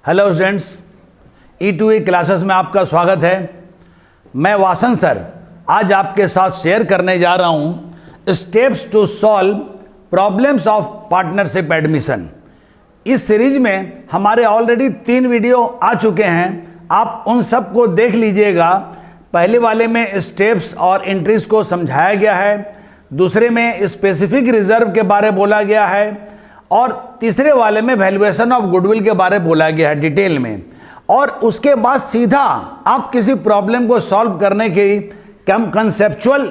Hello students, E2E classes में आपका स्वागत है। मैं वासन सर आज आपके साथ शेयर करने जा रहा हूं steps to solve problems of partnership admission. इस सीरीज में हमारे ऑलरेडी 3 वीडियो आ चुके हैं, आप उन सब को देख लीजिएगा। पहले वाले में स्टेप्स और एंट्रीज को समझाया गया है, दूसरे में स्पेसिफिक रिजर्व के बारे में बोला गया है, और तीसरे वाले में वैल्यूएशन ऑफ गुडविल के बारे में बोला गया है डिटेल में। और उसके बाद सीधा आप किसी प्रॉब्लम को सॉल्व करने की कंसेप्चुअल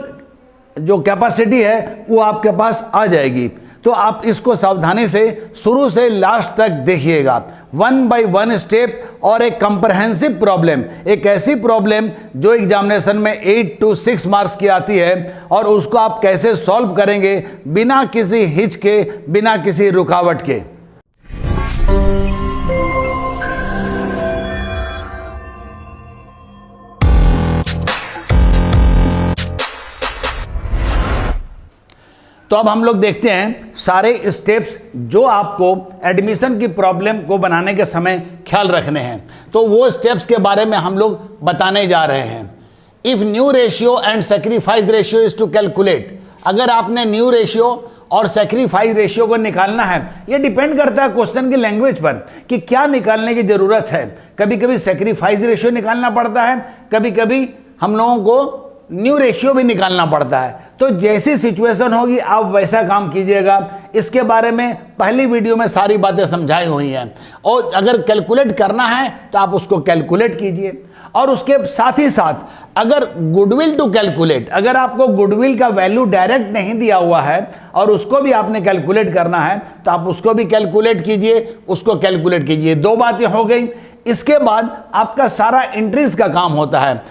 जो कैपेसिटी है वो आपके पास आ जाएगी। तो आप इसको सावधानी से शुरू से लास्ट तक देखिएगा, 1 बाय 1 स्टेप। और एक कंप्रहेंसिव प्रॉब्लम, एक ऐसी प्रॉब्लम जो एग्जामिनेशन में 8 to 6 मार्क्स की आती है, और उसको आप कैसे सॉल्व करेंगे बिना किसी हिच के, बिना किसी रुकावट के। तो अब हम लोग देखते हैं सारे स्टेप्स जो आपको एडमिशन की प्रॉब्लम को बनाने के समय ख्याल रखने हैं। तो वो स्टेप्स के बारे में हम लोग बताने जा रहे हैं। If new ratio and sacrifice ratio is to calculate, अगर आपने न्यू रेशियो और सेक्रीफाइस रेशियो को निकालना है, ये डिपेंड करता है क्वेश्चन की लैंग्वेज पर कि क्या निकालने की जरूरत है। कभी कभी सेक्रीफाइस रेशियो निकालना पड़ता है, कभी कभी हम लोगों को न्यू रेशियो भी निकालना पड़ता है। तो जैसी सिचुएशन होगी आप वैसा काम कीजिएगा। इसके बारे में पहली वीडियो में सारी बातें समझाई हुई हैं, और अगर कैलकुलेट करना है तो आप उसको कैलकुलेट कीजिए। और उसके साथ ही साथ अगर गुडविल टू कैलकुलेट, अगर आपको गुडविल का वैल्यू डायरेक्ट नहीं दिया हुआ है और उसको भी आपने कैलकुलेट करना है तो आप उसको भी कैलकुलेट कीजिए, उसको कैलकुलेट कीजिए। 2 बातें हो गई। इसके बाद आपका सारा एंट्रीज का काम होता है।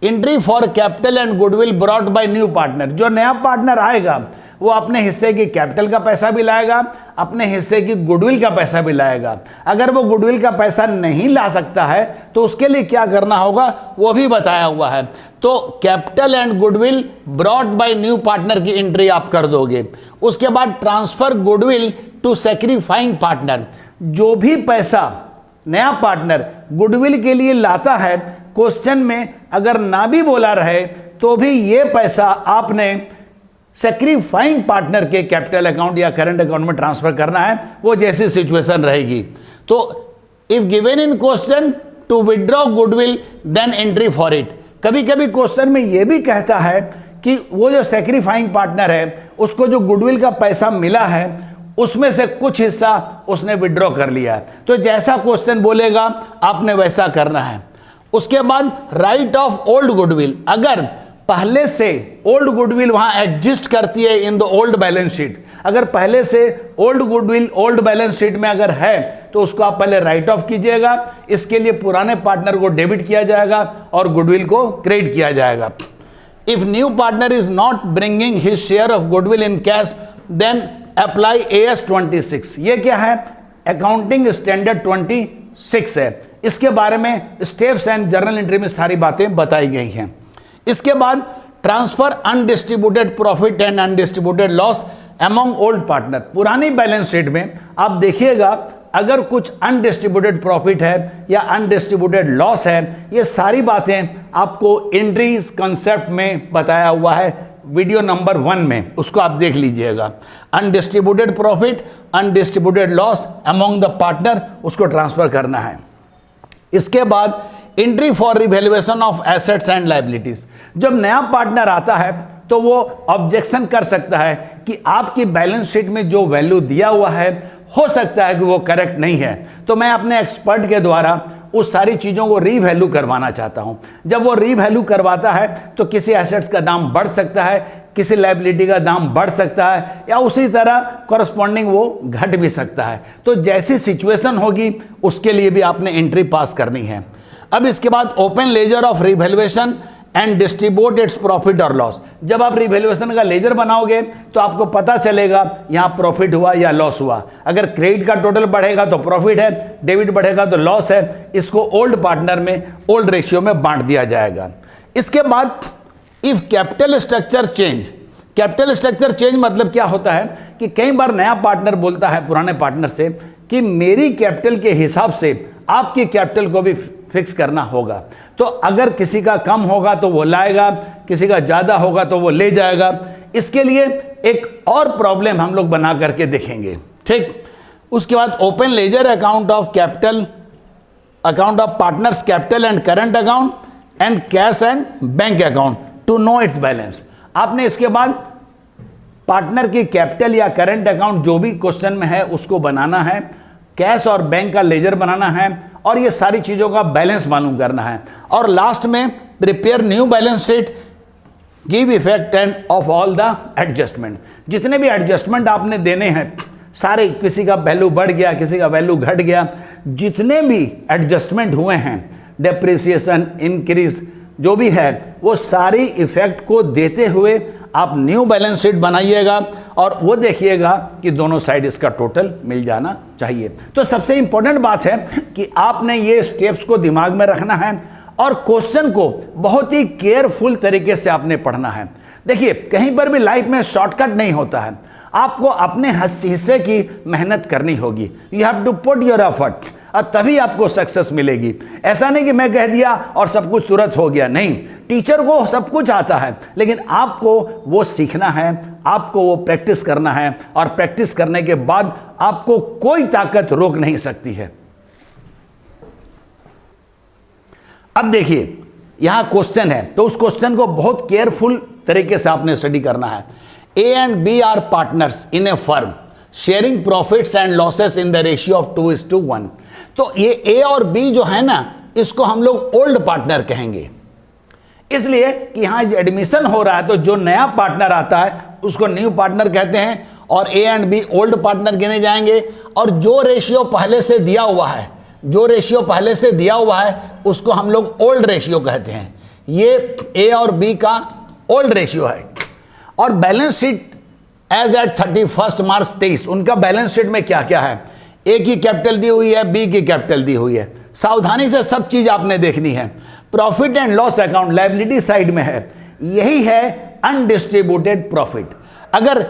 Entry for capital and goodwill brought by new partner, जो नया पार्टनर आएगा वो अपने हिस्से की कैपिटल का पैसा भी लाएगा, अपने हिस्से की गुडविल का पैसा भी लाएगा। अगर वो गुडविल का पैसा नहीं ला सकता है तो उसके लिए क्या करना होगा वो भी बताया हुआ है। तो capital and goodwill brought by new partner की एंट्री आप कर दोगे। उसके बाद transfer goodwill to sacrificing partner, जो भी पैसा नया पार्टनर गुडविल के लिए लाता है, क्वेश्चन में अगर ना भी बोला रहे तो भी ये पैसा आपने सेक्रीफाइंग पार्टनर के कैपिटल अकाउंट या करंट अकाउंट में ट्रांसफर करना है, वो जैसी सिचुएशन रहेगी। तो if given in question to withdraw goodwill then entry for it. कभी कभी क्वेश्चन में ये भी कहता है कि वो जो सेक्रीफाइंग पार्टनर है उसको जो गुडविल का पैसा मिला है उसमें से कुछ हिस्सा उसने विड्रॉ कर लिया है। तो जैसा क्वेश्चन बोलेगा आपने वैसा करना है। उसके बाद राइट ऑफ ओल्ड गुडविल, अगर पहले से ओल्ड गुडविल वहां एग्जिस्ट करती है in the old balance sheet, अगर पहले से old goodwill old balance sheet में अगर है तो उसको आप पहले राइट ऑफ कीजिएगा। इसके लिए पुराने पार्टनर को डेबिट किया जाएगा और गुडविल को क्रेडिट किया जाएगा। If new partner is not bringing his share of goodwill in cash then apply AS 26। ये क्या है? अकाउंटिंग स्टैंडर्ड 26 है। इसके बारे में स्टेप्स एंड जर्नल एंट्री में सारी बातें बताई गई हैं। इसके बाद transfer undistributed profit and undistributed loss among old partner. पुरानी बैलेंस शीट में आप देखिएगा अगर कुछ अनडिस्ट्रीब्यूटेड प्रॉफिट है या अनडिस्ट्रीब्यूटेड लॉस है, ये सारी बातें आपको एंट्रीज कंसेप्ट में बताया हुआ है वीडियो नंबर 1 में, उसको आप देख लीजिएगा। Undistributed profit, undistributed loss among the partner, उसको ट्रांसफर करना है। इसके बाद entry for revaluation of assets and liabilities. जब नया पार्टनर आता है तो वो ऑब्जेक्शन कर सकता है कि आपकी बैलेंस शीट में जो वैल्यू दिया हुआ है हो सकता है कि वो करेक्ट नहीं है, तो मैं अपने एक्सपर्ट के द्वारा उस सारी चीज़ों को रीवैल्यू करवाना चाहता हूं। जब वो रीवैल्यू करवाता है तो किसी एसेट्स का दाम बढ़ सकता है, किसी लायबिलिटी का दाम बढ़ सकता है, या उसी तरह कॉरस्पॉन्डिंग वो घट भी सकता है। तो जैसी सिचुएशन होगी उसके लिए भी आपने एंट्री पास करनी है। अब इसके बाद open laser of revaluation and distribute its profit और लॉस। जब आप रिवैल्यूएशन का लेजर बनाओगे तो आपको पता चलेगा यहाँ प्रॉफिट हुआ या लॉस हुआ। अगर क्रेडिट का टोटल बढ़ेगा तो प्रॉफिट है, डेबिट बढ़ेगा तो लॉस है। इसको ओल्ड पार्टनर में ओल्ड रेशियो में बांट दिया जाएगा। इसके बाद if capital structure change, capital structure change मतलब क्या होता है कि कई बार नया पार्टनर बोलता है पुराने पार्टनर से कि मेरी कैपिटल के हिसाब से आपकी कैपिटल को भी फिक्स करना होगा। तो अगर किसी का कम होगा तो वो लाएगा, किसी का ज़्यादा होगा तो वो ले जाएगा। इसके लिए एक और प्रॉब्लम हम लोग बना करके देखेंगे, ठीक। उसके बाद open ledger account of capital, account of partners capital and current account and cash and bank account to know its balance. आपने इसके बाद पार्टनर की कैपिटल या करंट अकाउंट जो भी क्वेश्चन में है उसको बनाना है, कैश और बैंक का लेजर बनाना है, और ये सारी चीज़ों का बैलेंस मालूम करना है। और लास्ट में prepare new balance sheet, give effect end of all the adjustment. जितने भी एडजस्टमेंट आपने देने हैं सारे, किसी का वैल्यू बढ़ गया, किसी का वैल्यू घट गया, जितने भी एडजस्टमेंट हुए हैं, डेप्रिसिएशन, इंक्रीज जो भी है, वो सारी इफेक्ट को देते हुए आप न्यू बैलेंस शीट बनाइएगा और वो देखिएगा कि दोनों साइड इसका टोटल मिल जाना चाहिए। तो सबसे इंपॉर्टेंट बात है कि आपने ये स्टेप्स को दिमाग में रखना है और क्वेश्चन को बहुत ही केयरफुल तरीके से आपने पढ़ना है। देखिए, कहीं पर भी लाइफ में शॉर्टकट नहीं होता है, आपको अपने हिस्से की मेहनत करनी होगी। You have to put your effort, और तभी आपको सक्सेस मिलेगी। ऐसा नहीं कि मैं कह दिया और सब कुछ तुरंत हो गया, नहीं। टीचर को सब कुछ आता है, लेकिन आपको वो सीखना है, आपको वो प्रैक्टिस करना है, और प्रैक्टिस करने के बाद आपको कोई ताकत रोक नहीं सकती है। अब देखिए, यहां क्वेश्चन है, तो उस क्वेश्चन को बहुत केयरफुल तरीके से आपने स्टडी करना है। A and B are partners in a firm sharing profits and losses in the ratio of 2:1। तो ये ए और बी जो है ना, इसको हम लोग ओल्ड पार्टनर कहेंगे, इसलिए कि यहां एडमिशन हो रहा है तो जो नया पार्टनर आता है उसको न्यू पार्टनर कहते हैं, और A and B old partner गिने जाएंगे। और जो रेशियो पहले से दिया हुआ है, जो रेशियो पहले से दिया हुआ है उसको हम लोग ओल्ड रेशियो कहते हैं। ये ए और बी का ओल्ड रेशियो है। और बैलेंस शीट एज एट 31 मार्च 23, उनका बैलेंस शीट में क्या क्या है, ए की कैपिटल दी हुई है, बी की कैपिटल दी हुई है। सावधानी से सब चीज आपने देखनी है। Profit and loss account liability side में है, यही है अनडिस्ट्रीब्यूटेड प्रॉफिट। अगर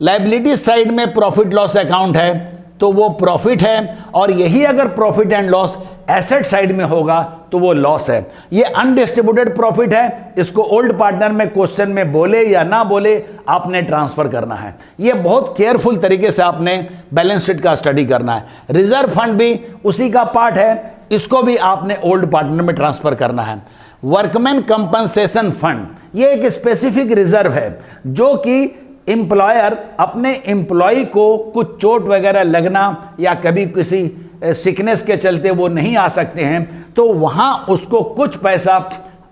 लायबिलिटी साइड में प्रॉफिट लॉस अकाउंट है तो वो प्रॉफिट है, और यही अगर profit and loss asset side में होगा तो वो लॉस है। ये अनडिस्ट्रीब्यूटेड प्रॉफिट है, इसको ओल्ड पार्टनर में क्वेश्चन में बोले या ना बोले आपने ट्रांसफर करना है। ये बहुत केयरफुल तरीके से आपने बैलेंस शीट का स्टडी करना है। रिजर्व फंड भी उसी का पार्ट है, इसको भी आपने ओल्ड पार्टनर में ट्रांसफर करना है। वर्कमैन कंपनसेशन फंड, ये एक स्पेसिफिक रिजर्व है जो कि एम्प्लॉयर अपने एम्प्लॉय को कुछ चोट वगैरह लगना या कभी किसी सिकनेस के चलते वो नहीं आ सकते हैं, तो वहाँ उसको कुछ पैसा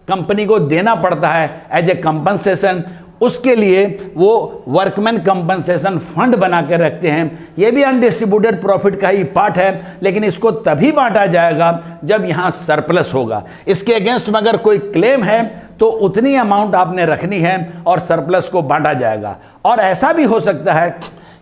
कंपनी को देना पड़ता है एज ए कंपनसेशन। उसके लिए वो वर्कमैन कंपनसेशन फंड बना कर रखते हैं। ये भी अनडिस्ट्रीब्यूटेड प्रॉफिट का ही पार्ट है, लेकिन इसको तभी बांटा जाएगा जब यहाँ सरप्लस होगा। इसके अगेंस्ट में अगर कोई क्लेम है तो उतनी अमाउंट आपने रखनी है और सरप्लस को बांटा जाएगा। और ऐसा भी हो सकता है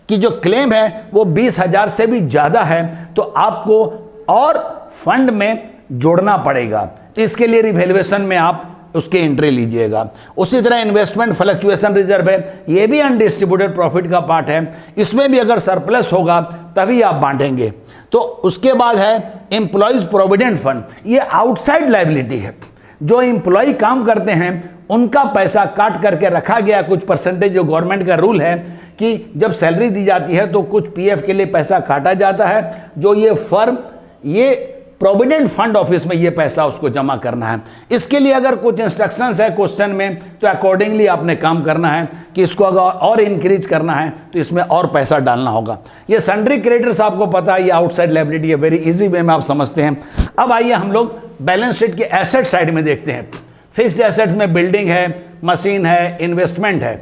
कि जो क्लेम है वो 20,000 से भी ज़्यादा है, तो आपको और फंड में जोड़ना पड़ेगा। तो इसके लिए रिवैल्यूएशन में आप उसके एंट्री लीजिएगा। उसी तरह इन्वेस्टमेंट फ्लक्चुएशन रिजर्व है, ये भी अनडिस्ट्रीब्यूटेड प्रॉफिट का पार्ट है। इसमें भी अगर सरप्लस होगा तभी आप बांटेंगे। तो उसके बाद है एम्प्लॉयज प्रोविडेंट फंड, ये आउटसाइड लायबिलिटी है। जो एम्प्लॉय काम करते हैं उनका पैसा काट करके रखा गया कुछ परसेंटेज। जो गवर्नमेंट का रूल है कि जब सैलरी दी जाती है तो कुछ पीएफ के लिए पैसा काटा जाता है, जो ये फर्म ये प्रोविडेंट फंड ऑफिस में ये पैसा उसको जमा करना है। इसके लिए अगर कुछ इंस्ट्रक्शंस है क्वेश्चन में तो अकॉर्डिंगली आपने काम करना है कि इसको अगर और इंक्रीज करना है तो इसमें और पैसा डालना होगा। ये सन्ड्री क्रेडिटर्स आपको पता है, ये आउटसाइड लायबिलिटी है, वेरी इजी वे में आप समझते हैं। अब आइए हम लोग बैलेंस शीट के एसेट साइड में देखते हैं। फिक्स्ड एसेट्स में बिल्डिंग है, मशीन है, इन्वेस्टमेंट है।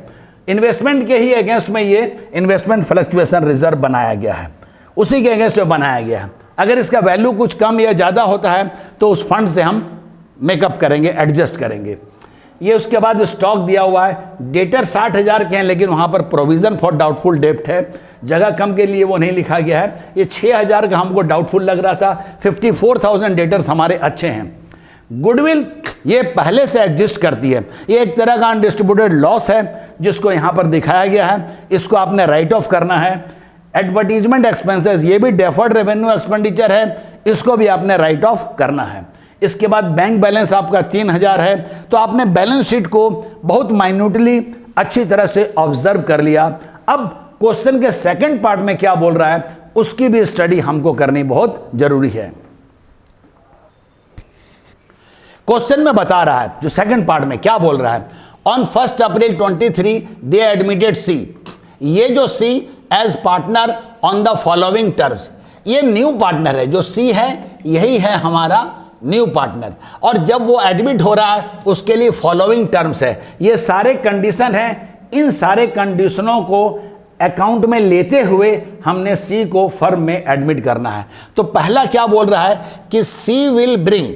इन्वेस्टमेंट के ही अगेंस्ट में ये इन्वेस्टमेंट फ्लक्चुएशन रिजर्व बनाया गया है, उसी के अगेंस्ट में बनाया गया है। अगर इसका वैल्यू कुछ कम या ज़्यादा होता है तो उस फंड से हम मेकअप करेंगे, एडजस्ट करेंगे। ये उसके बाद स्टॉक दिया हुआ है, डेटर 60,000 के हैं, लेकिन वहाँ पर प्रोविज़न फॉर डाउटफुल डेप्ट है, जगह कम के लिए वो नहीं लिखा गया है। ये 6,000 का हमको डाउटफुल लग रहा था, 54,000 डेटर्स हमारे अच्छे हैं। गुडविल ये पहले से एग्जिस्ट करती है, ये एक तरह का अनडिस्ट्रीब्यूटेड लॉस है जिसको यहाँ पर दिखाया गया है, इसको आपने राइट ऑफ करना है। एडवर्टीजमेंट एक्सपेंसेस, ये भी डेफर्ड रेवेन्यू एक्सपेंडिचर है, इसको भी आपने राइट ऑफ करना है। इसके बाद बैंक बैलेंस आपका 3000 है, तो आपने बैलेंस शीट को बहुत माइन्यूटली अच्छी तरह से ऑब्जर्व कर लिया। अब क्वेश्चन के सेकंड पार्ट में क्या बोल रहा है उसकी भी स्टडी हमको करनी बहुत जरूरी है। क्वेश्चन में बता रहा है, जो सेकंड पार्ट में क्या बोल रहा है, on 1 April 23 they admitted C, ये जो C as partner on the following terms, ये न्यू पार्टनर है, जो सी है यही है हमारा न्यू पार्टनर, और जब वो एडमिट हो रहा है उसके लिए फॉलोइंग टर्म्स है। ये सारे कंडीशन हैं, इन सारे कंडीशनों को अकाउंट में लेते हुए हमने सी को फर्म में एडमिट करना है। तो पहला क्या बोल रहा है कि C will bring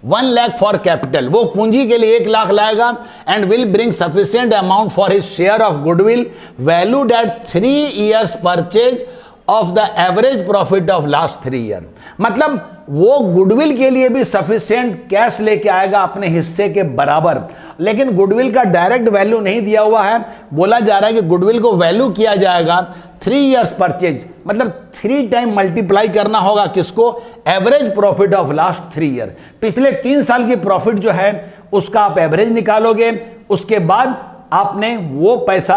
1 lakh for capital, वो पूंजी के लिए 1 लाख लाएगा, and will bring sufficient amount for his share of goodwill valued at 3 years purchase of the average profit of last 3 year। मतलब वो गुडविल के लिए भी सफिशिएंट कैश लेके आएगा अपने हिस्से के बराबर, लेकिन गुडविल का डायरेक्ट वैल्यू नहीं दिया हुआ है, बोला जा रहा है कि गुडविल को वैल्यू किया जाएगा 3 years परचेज, मतलब 3 टाइम मल्टीप्लाई करना होगा किसको, average profit of last 3 year। पिछले 3 साल की प्रॉफिट जो है उसका आप एवरेज निकालोगे, उसके बाद आपने वो पैसा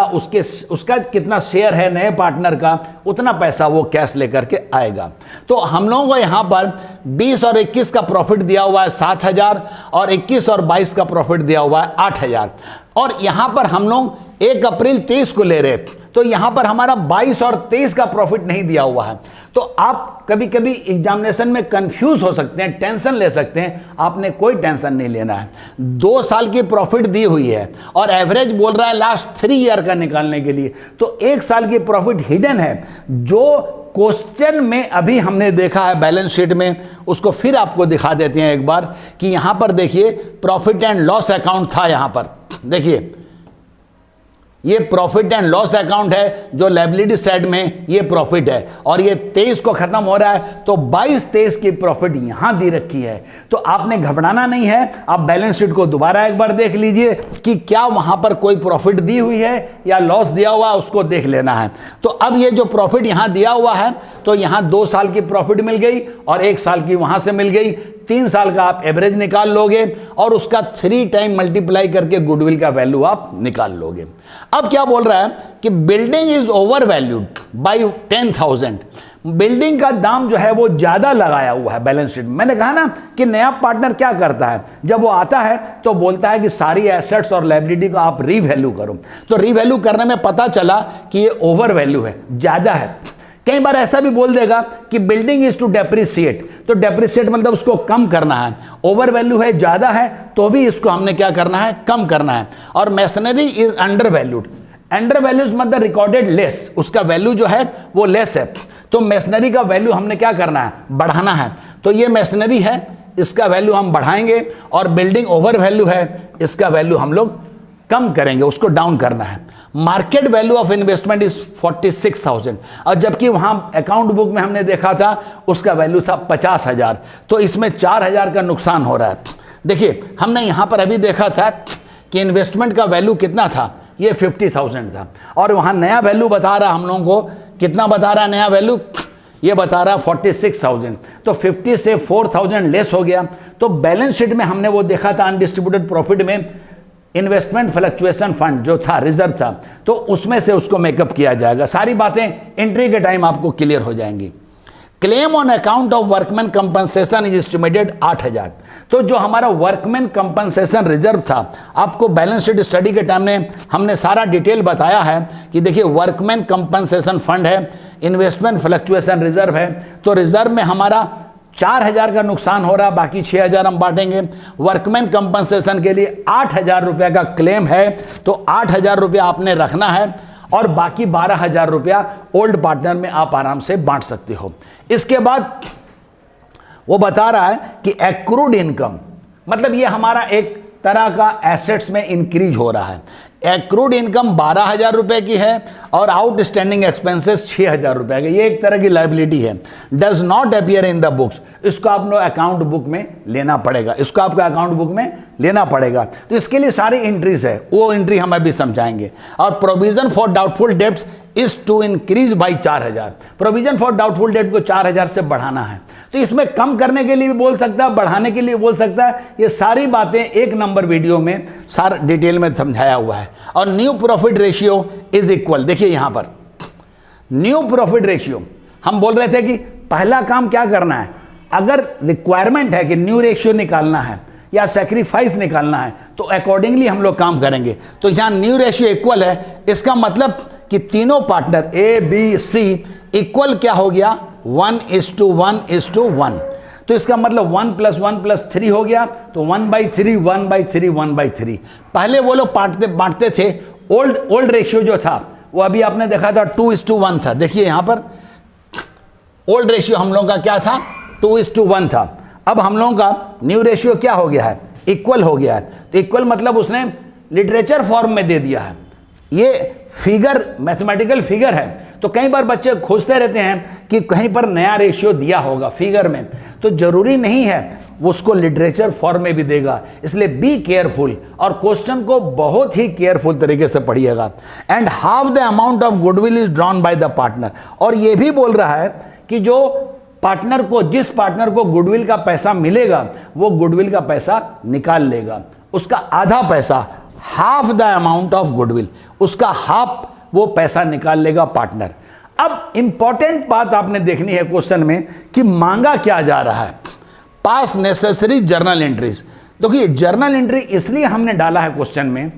उसका कितना शेयर है नए पार्टनर का, उतना पैसा वो कैश लेकर के आएगा। तो हम लोगों को यहाँ पर 20 और 21 का प्रॉफिट दिया हुआ है 7000, और 21 और 22 का प्रॉफिट दिया हुआ है 8000, और यहाँ पर हम लोग 1 अप्रैल 23 को ले रहे, तो यहाँ पर हमारा 22 और 23 का प्रॉफिट नहीं दिया हुआ है। तो आप कभी कभी एग्जामिनेशन में कंफ्यूज हो सकते हैं, टेंशन ले सकते हैं, आपने कोई टेंशन नहीं लेना है। 2 साल की प्रॉफिट दी हुई है और एवरेज बोल रहा है लास्ट 3 year का निकालने के लिए, तो 1 साल की प्रॉफिट हिडन है जो क्वेश्चन में अभी हमने देखा है बैलेंस शीट में, उसको फिर आपको दिखा देते हैं एक बार कि यहां पर देखिए प्रॉफिट एंड लॉस अकाउंट था, यहां पर देखिए ये प्रॉफिट एंड लॉस अकाउंट है, जो लायबिलिटी साइड में ये प्रॉफिट है, और ये 23 को खत्म हो रहा है, तो 22-23 की प्रॉफिट यहां दी रखी है। तो आपने घबराना नहीं है, आप बैलेंस शीट को दोबारा एक बार देख लीजिए कि क्या वहां पर कोई प्रॉफिट दी हुई है या लॉस दिया हुआ है, उसको देख लेना है। तो अब ये जो प्रॉफिट यहां दिया हुआ है, तो यहां 2 साल की प्रॉफिट मिल गई और 1 साल की वहां से मिल गई, 3 साल का आप एवरेज निकाल लोगे और उसका 3 टाइम मल्टीप्लाई करके गुडविल का वैल्यू आप निकाल लोगे। अब क्या बोल रहा है कि building is over valued by 10,000, building का दाम जो है वो ज्यादा लगाया हुआ है बैलेंस शीट में। मैंने कहा ना कि नया पार्टनर क्या करता है, जब वो आता है तो बोलता है कि सारी एसेट्स और लायबिलिटी को आप रीवैल्यू करो, तो रीवैल्यू करने में पता चला कि ये ओवर वैल्यू है, ज्यादा है। कई बार ऐसा भी बोल देगा कि बिल्डिंग इज टू डेप्रिसिएट, तो डेप्रिसिएट मतलब उसको कम करना है, ओवर वैल्यू है, ज्यादा है, तो भी इसको हमने क्या करना है, कम करना है। और masonry is under valued, under values मतलब रिकॉर्डेड लेस, उसका वैल्यू जो है वो लेस है, तो मैसनरी का वैल्यू हमने क्या करना है, बढ़ाना है। तो ये मैसनरी है, इसका वैल्यू हम बढ़ाएंगे, और बिल्डिंग ओवर वैल्यू है, इसका वैल्यू हम लोग कम करेंगे, उसको डाउन करना है। Market value of investment is 46,000, और जबकि वहां अकाउंट बुक में हमने देखा था उसका वैल्यू था 50,000, तो इसमें 4,000 का नुकसान हो रहा है। देखिए हमने यहां पर अभी देखा था कि इन्वेस्टमेंट का वैल्यू कितना था, ये 50,000 था, और वहां नया वैल्यू बता रहा हम लोगों को, कितना बता रहा है नया वैल्यू, ये बता रहा है 46,000, तो 50 से 4,000 लेस हो गया। तो बैलेंस शीट में हमने वो देखा था अनडिस्ट्रीब्यूटेड प्रॉफिट में इन्वेस्टमेंट फ्लक्चुएशन फंड जो था, रिजर्व था, तो उसमें से उसको मेकअप किया जाएगा। सारी बातें एंट्री के टाइम आपको क्लियर हो जाएंगी। Claim on account of workman compensation is estimated 8,000, तो जो हमारा वर्कमैन कंपनसेशन रिजर्व था, आपको बैलेंस शीट स्टडी के टाइम में हमने सारा डिटेल बताया है कि देखिए वर्कमैन कंपनसेशन फंड है, इन्वेस्टमेंट फ्लक्चुएशन रिजर्व है, तो रिजर्व में हमारा 4,000 का नुकसान हो रहा, बाकी 6,000 हम बांटेंगे। वर्कमैन कंपनसेशन के लिए 8,000 रुपये का क्लेम है, तो 8,000 रुपया आपने रखना है, और बाकी 12,000 रुपया ओल्ड पार्टनर में आप आराम से बांट सकते हो। इसके बाद वो बता रहा है कि एक्रूड इनकम, मतलब ये हमारा एक तरह का एसेट्स में इंक्रीज हो रहा है। एक्रूड इनकम 12,000 रुपए की है और आउटस्टैंडिंग एक्सपेंसेस 6,000 रुपए का, ये एक तरह की लाइबिलिटी है। Does not appear in the books, इसको आपको अकाउंट बुक में लेना पड़ेगा, इसको आपका अकाउंट बुक में लेना पड़ेगा। तो इसके लिए सारी एंट्रीज है, वो एंट्री हम अभी समझाएंगे। और provision for doubtful debts is to increase by 4,000, provision for doubtful debt को 4,000 से बढ़ाना है। तो इसमें कम करने के लिए भी बोल सकता है, बढ़ाने के लिए बोल सकता है। ये सारी बातें एक नंबर वीडियो में सारा डिटेल में समझाया हुआ है। और new profit ratio is equal, देखिए यहां पर न्यू प्रॉफिट रेशियो, हम बोल रहे थे कि पहला काम क्या करना है, अगर रिक्वायरमेंट है कि न्यू रेशियो निकालना है या सेक्रीफाइस निकालना है तो अकॉर्डिंगली हम लोग काम करेंगे। तो यहां न्यू रेशियो इक्वल है, इसका मतलब कि तीनों partner A B C equal क्या हो गया, 1:1:1। तो इसका मतलब 1 + 1 + 3 हो गया, तो 1/3 1/3 1/3। पहले वो लोग बांटते थे, ओल्ड रेशियो जो था वो अभी आपने देखा था 2:1 था। देखिए यहां पर ओल्ड रेशियो हम लोगों का क्या था, 2:1 था। अब हम लोगों का न्यू रेशियो क्या हो गया है, इक्वल हो गया है। तो इक्वल मतलब उसने लिटरेचर फॉर्म में दे दिया है, ये फिगर मैथमेटिकल फिगर है। तो कई बार बच्चे खोजते रहते हैं कि कहीं पर नया रेशियो दिया होगा फिगर में, तो जरूरी नहीं है, उसको लिटरेचर फॉर्म में भी देगा। इसलिए बी केयरफुल और क्वेश्चन को बहुत ही केयरफुल तरीके से पढ़िएगा। And half the amount of goodwill is drawn by the partner, और ये भी बोल रहा है कि जो पार्टनर को, जिस पार्टनर को गुडविल का पैसा मिलेगा वो गुडविल का पैसा निकाल लेगा, उसका आधा पैसा, half the amount of goodwill, उसका हाफ वो पैसा निकाल लेगा पार्टनर। अब इंपॉर्टेंट बात आपने देखनी है क्वेश्चन में कि मांगा क्या जा रहा है, पास नेसेसरी जर्नल एंट्रीज। देखिए जर्नल एंट्री इसलिए हमने डाला है क्वेश्चन में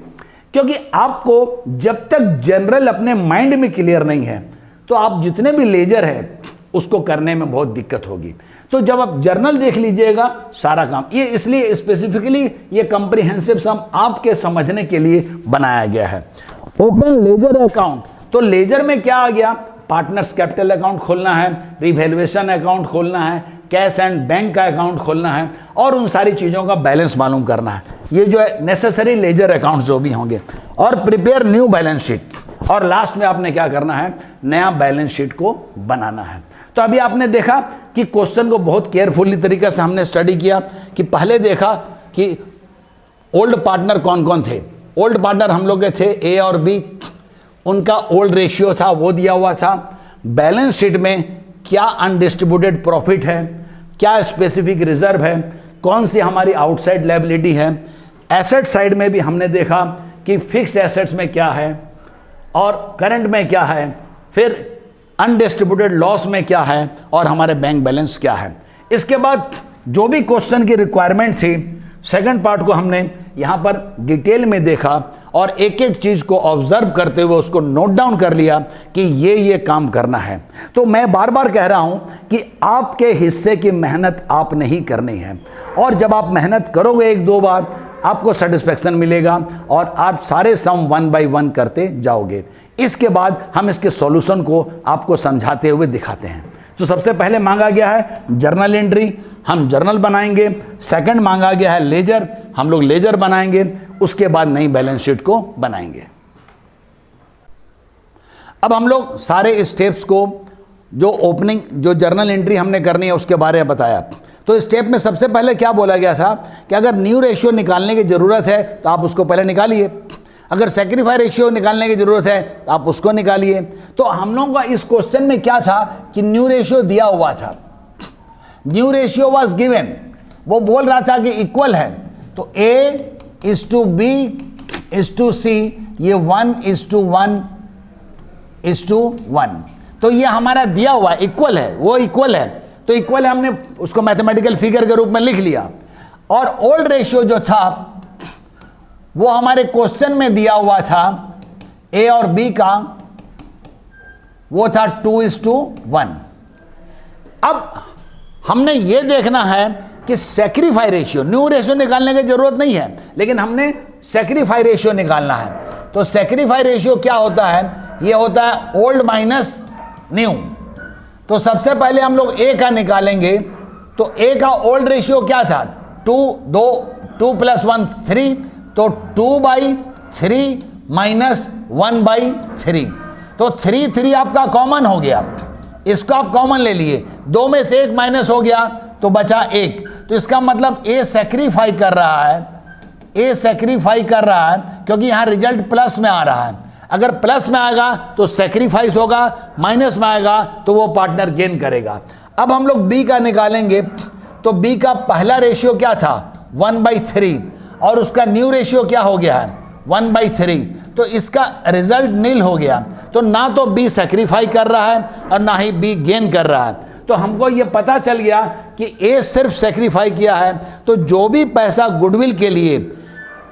क्योंकि आपको जब तक जनरल अपने माइंड में क्लियर नहीं है तो आप जितने भी लेजर है उसको करने में बहुत दिक्कत होगी। तो जब आप जर्नल देख लीजिएगा सारा काम, ये इसलिए स्पेसिफिकली ये कॉम्प्रिहेंसिव सम आपके समझने के लिए बनाया गया है। ओपन लेजर अकाउंट, तो लेजर में क्या आ गया, पार्टनर्स कैपिटल अकाउंट खोलना है, रिवैल्यूएशन अकाउंट खोलना है, कैश एंड बैंक का अकाउंट खोलना है और उन सारी चीज़ों का बैलेंस मालूम करना है। ये जो है नेसेसरी लेजर अकाउंट जो भी होंगे, और प्रिपेयर न्यू बैलेंस शीट, और लास्ट में आपने क्या करना है, नया बैलेंस शीट को बनाना है। तो अभी आपने देखा कि क्वेश्चन को बहुत केयरफुली तरीके से हमने स्टडी किया कि पहले देखा कि ओल्ड पार्टनर कौन कौन थे। ओल्ड पार्टनर हम लोग के थे ए और बी, उनका ओल्ड रेशियो था वो दिया हुआ था। बैलेंस शीट में क्या अनडिस्ट्रीब्यूटेड प्रॉफिट है, क्या स्पेसिफिक रिजर्व है, कौन सी हमारी आउटसाइड लायबिलिटी है। एसेट साइड में भी हमने देखा कि फिक्स्ड एसेट्स में क्या है और करंट में क्या है, फिर अनडिस्ट्रीब्यूटेड लॉस में क्या है और हमारे बैंक बैलेंस क्या है। इसके बाद जो भी क्वेश्चन की रिक्वायरमेंट थी, सेकंड पार्ट को हमने यहाँ पर डिटेल में देखा और एक एक चीज़ को ऑब्जर्व करते हुए उसको नोट डाउन कर लिया कि ये काम करना है। तो मैं बार बार कह रहा हूँ कि आपके हिस्से की मेहनत आप नहीं करनी है, और जब आप मेहनत करोगे 1-2 बार आपको सेटिस्फेक्शन मिलेगा और आप सारे सम 1 बाय 1 करते जाओगे। इसके बाद हम इसके सॉल्यूशन को आपको समझाते हुए दिखाते हैं। तो सबसे पहले मांगा गया है जर्नल एंट्री, हम जर्नल बनाएंगे। सेकंड मांगा गया है लेजर, हम लोग लेजर बनाएंगे। उसके बाद नई बैलेंस शीट को बनाएंगे। अब हम लोग सारे स्टेप्स को, जो ओपनिंग जो जर्नल एंट्री हमने करनी है उसके बारे में बताया। तो स्टेप में सबसे पहले क्या बोला गया था कि अगर न्यू रेशियो निकालने की ज़रूरत है तो आप उसको पहले निकालिए, अगर सेक्रीफाई रेशियो निकालने की ज़रूरत है तो आप उसको निकालिए। तो हम लोगों का इस क्वेश्चन में क्या था कि न्यू रेशियो दिया हुआ था, न्यू रेशियो वाज गिवन, वो बोल रहा था कि इक्वल है। तो A:B:C, ये 1:1:1, तो ये हमारा दिया हुआ इक्वल है, वो इक्वल है। तो इक्वल है, हमने उसको मैथमेटिकल फिगर के रूप में लिख लिया। और ओल्ड रेशियो जो था वो हमारे क्वेश्चन में दिया हुआ था ए और बी का, वो था 2:1। अब हमने ये देखना है कि सेक्रीफाई रेशियो, न्यू रेशियो निकालने की जरूरत नहीं है, लेकिन हमने सेक्रीफाई रेशियो निकालना है। तो सेक्रीफाई रेशियो क्या होता है, ये होता है ओल्ड माइनस न्यू। तो सबसे पहले हम लोग ए का निकालेंगे। तो ए का ओल्ड रेशियो क्या था, 2:2 2 + 1 3, तो 2/3 माइनस 1/3, तो 3 आपका कॉमन हो गया, इसको आप कॉमन ले लिए, 2 में से 1 माइनस हो गया तो बचा 1। तो इसका मतलब ए सेक्रीफाई कर रहा है, ए सेक्रीफाई कर रहा है, क्योंकि यहाँ रिजल्ट प्लस में आ रहा है। अगर प्लस में आएगा तो सेक्रीफाइस होगा, माइनस में आएगा तो वो पार्टनर गेन करेगा। अब हम लोग बी का निकालेंगे, तो बी का पहला रेशियो क्या था 1/3, और उसका न्यू रेशियो क्या हो गया है 1/3, तो इसका रिजल्ट नील हो गया। तो ना तो बी सेक्रीफाई कर रहा है और ना ही बी गेन कर रहा है। तो हमको ये पता चल गया कि ए सिर्फ सेक्रीफाई किया है, तो जो भी पैसा गुडविल के लिए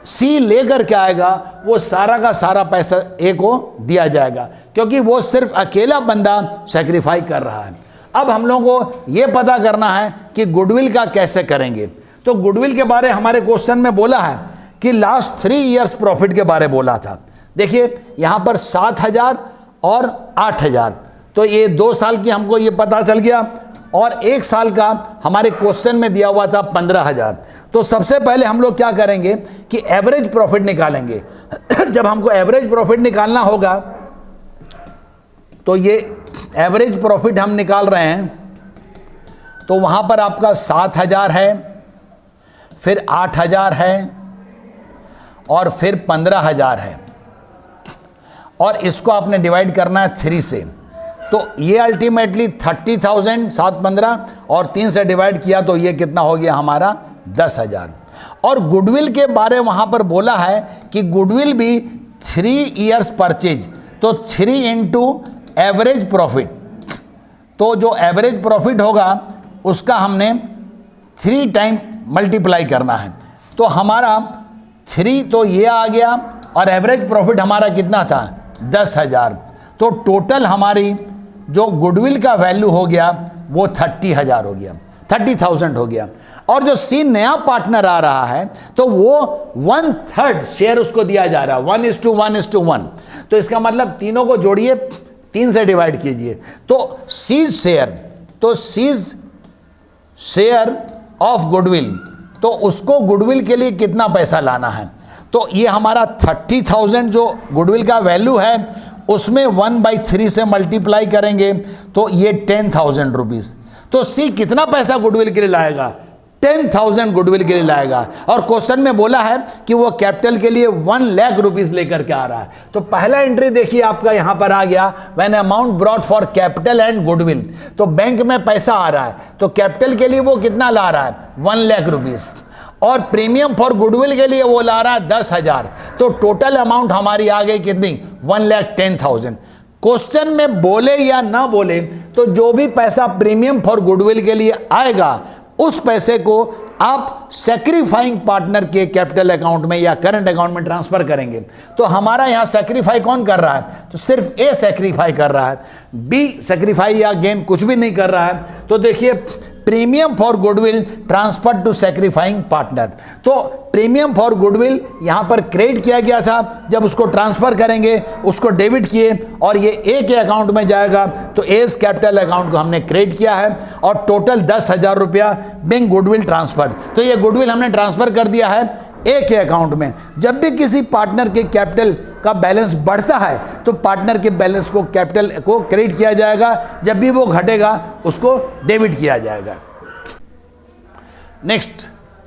सी लेकर के आएगा वो सारा का सारा पैसा ए को दिया जाएगा, क्योंकि वो सिर्फ अकेला बंदा सेक्रीफाई कर रहा है। अब हम लोगों को ये पता करना है कि गुडविल का कैसे करेंगे। तो गुडविल के बारे हमारे क्वेश्चन में बोला है कि लास्ट 3 ईयर्स प्रॉफिट के बारे बोला था। देखिए यहाँ पर 7,000 और 8,000, तो ये 2 साल की हमको ये पता चल गया, और 1 साल का हमारे क्वेश्चन में दिया हुआ था 15,000। तो सबसे पहले हम लोग क्या करेंगे कि एवरेज प्रॉफिट निकालेंगे। जब हमको एवरेज प्रॉफिट निकालना होगा तो ये एवरेज प्रॉफिट हम निकाल रहे हैं, तो वहाँ पर आपका 7,000 है, फिर 8,000 है, और फिर 15,000 है, और इसको आपने डिवाइड करना है 3 से। तो ये अल्टीमेटली 30,000, 7 15 और 3 से डिवाइड किया तो ये कितना हो गया हमारा 10,000। और गुडविल के बारे वहाँ पर बोला है कि गुडविल भी 3 ईयर्स परचेज, तो 3 इंटू एवरेज प्रॉफिट, तो जो एवरेज प्रॉफिट होगा उसका हमने 3 टाइम मल्टीप्लाई करना है। तो हमारा 3 तो ये आ गया, और एवरेज प्रॉफिट हमारा कितना था 10,000। तो टोटल हमारी जो गुडविल का वैल्यू हो गया वो 30,000 हो गया, 30,000 हो गया। और जो सी नया पार्टनर आ रहा है तो वो 1/3 शेयर उसको दिया जा रहा है, 1:1:1। तो इसका मतलब तीनों को जोड़िए, 3 से डिवाइड कीजिए, तो सीज शेयर, तो सीज शेयर ऑफ गुडविल, तो उसको गुडविल के लिए कितना पैसा लाना है। तो ये हमारा 30,000 जो गुडविल का वैल्यू है उसमें 1/3 से मल्टीप्लाई करेंगे तो ये 10,000 रुपीज़। तो सी कितना पैसा गुडविल के लिए लाएगा 10,000 गुडविल के लिए लाएगा। और क्वेश्चन में बोला है कि वो कैपिटल के लिए 1 लाख रुपीस लेकर के आ रहा है। तो पहला एंट्री देखिए आपका यहाँ पर आ गया, when amount brought for capital and goodwill, तो बैंक में पैसा आ रहा है, तो कैपिटल के लिए वो कितना ला रहा है 1 लाख रुपीस, और प्रीमियम फॉर गुडविल के लिए वो ला रहा है 10,000। तो टोटल अमाउंट हमारी आ गई कितनी 1,10,000। क्वेश्चन में बोले या ना बोले तो जो भी पैसा प्रीमियम फॉर गुडविल के लिए आएगा उस पैसे को आप सेक्रीफाइंग पार्टनर के कैपिटल अकाउंट में या करंट अकाउंट में ट्रांसफर करेंगे। तो हमारा यहाँ सेक्रीफाई कौन कर रहा है, तो सिर्फ ए सेक्रीफाई कर रहा है, बी सेक्रीफाई या गेन कुछ भी नहीं कर रहा है। तो देखिए premium for goodwill transfer to sacrificing partner, तो प्रीमियम फॉर गुडविल यहाँ पर क्रेडिट किया गया था, जब उसको ट्रांसफर करेंगे उसको डेबिट किए और ये ए के अकाउंट में जाएगा, तो एज कैपिटल अकाउंट को हमने क्रेडिट किया है और टोटल 10,000 रुपया बिंग गुडविल ट्रांसफर। तो ये गुडविल हमने ट्रांसफर कर दिया है ए के अकाउंट में। जब भी किसी पार्टनर के कैपिटल का बैलेंस बढ़ता है तो पार्टनर के बैलेंस को कैपिटल को क्रेडिट किया जाएगा, जब भी वो घटेगा उसको डेबिट किया जाएगा।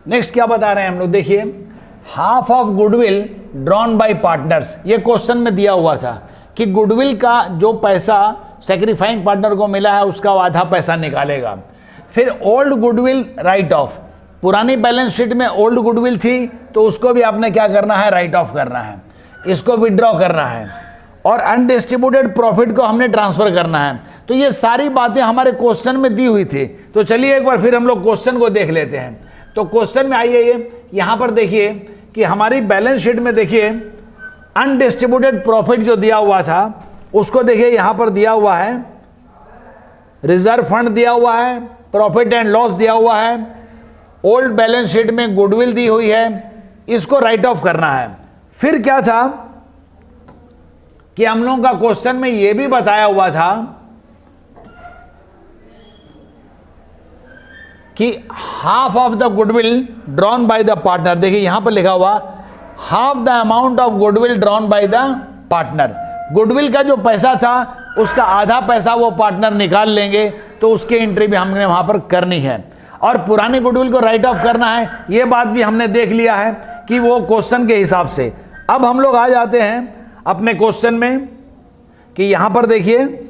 नेक्स्ट क्या बता रहे हैं हम लोग, देखिए half of goodwill drawn by partners, ये क्वेश्चन में दिया हुआ था कि गुडविल का जो पैसा सेक्रीफाइंग पार्टनर को मिला है उसका आधा पैसा निकालेगा। फिर ओल्ड गुडविल राइट ऑफ, पुरानी बैलेंस शीट में ओल्ड गुडविल थी तो उसको भी आपने क्या करना है राइट ऑफ करना है, इसको विड्रॉ करना है, और अनडिस्ट्रीब्यूटेड प्रॉफिट को हमने ट्रांसफर करना है। तो ये सारी बातें हमारे क्वेश्चन में दी हुई थी। तो चलिए एक बार फिर हम लोग क्वेश्चन को देख लेते हैं। तो क्वेश्चन में आइए, ये यहाँ पर देखिए कि हमारी बैलेंस शीट में देखिए अनडिस्ट्रीब्यूटेड प्रॉफिट जो दिया हुआ था उसको देखिए यहाँ पर दिया हुआ है, रिजर्व फंड दिया हुआ है, प्रॉफिट एंड लॉस दिया हुआ है, ओल्ड बैलेंस शीट में गुडविल दी हुई है, इसको राइट ऑफ करना है। फिर क्या था कि हम लोगों का क्वेश्चन में यह भी बताया हुआ था कि half of the goodwill drawn by the partner, देखिए यहां पर लिखा हुआ half the amount of goodwill drawn by the partner. Goodwill का जो पैसा था उसका आधा पैसा वो पार्टनर निकाल लेंगे, तो उसकी एंट्री भी हमने वहां पर करनी है। और पुराने गुडविल को राइट ऑफ करना है, ये बात भी हमने देख लिया है कि वो क्वेश्चन के हिसाब से। अब हम लोग आ जाते हैं अपने क्वेश्चन में कि यहां पर देखिए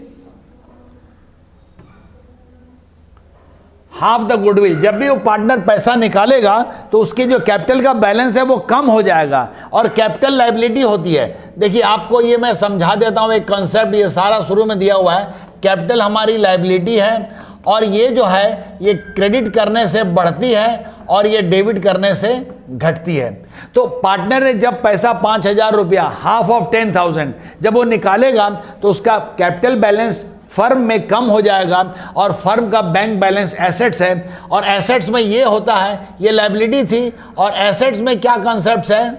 हाफ द गुडविल, जब भी वो पार्टनर पैसा निकालेगा तो उसके जो कैपिटल का बैलेंस है वो कम हो जाएगा और कैपिटल लायबिलिटी होती है। देखिए आपको ये मैं समझा देता हूं एक कंसेप्ट, ये सारा शुरू में दिया हुआ है। कैपिटल हमारी लायबिलिटी है और ये जो है ये क्रेडिट करने से बढ़ती है और ये डेबिट करने से घटती है। तो पार्टनर ने जब पैसा 5,000 रुपया, हाफ ऑफ 10,000 जब वो निकालेगा तो उसका कैपिटल बैलेंस फर्म में कम हो जाएगा और फर्म का बैंक बैलेंस एसेट्स है, और एसेट्स में ये होता है, ये लायबिलिटी थी और एसेट्स में क्या कॉन्सेप्ट्स है,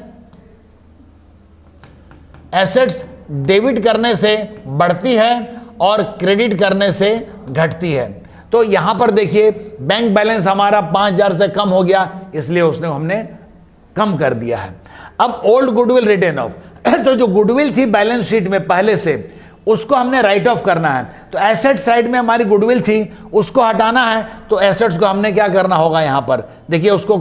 एसेट्स डेबिट करने से बढ़ती है और क्रेडिट करने से घटती है। तो यहां पर देखिए बैंक बैलेंस हमारा 5,000 से कम हो गया, इसलिए उसने हमने कम कर दिया है। अब ओल्ड गुडविल रिटर्न ऑफ, तो जो गुडविल थी बैलेंस शीट में पहले से, उसको हमने राइट ऑफ करना है। तो एसेट साइड में हमारी गुडविल थी, उसको हटाना है, तो एसेट्स को हमने क्या करना होगा, यहां पर देखिए उसको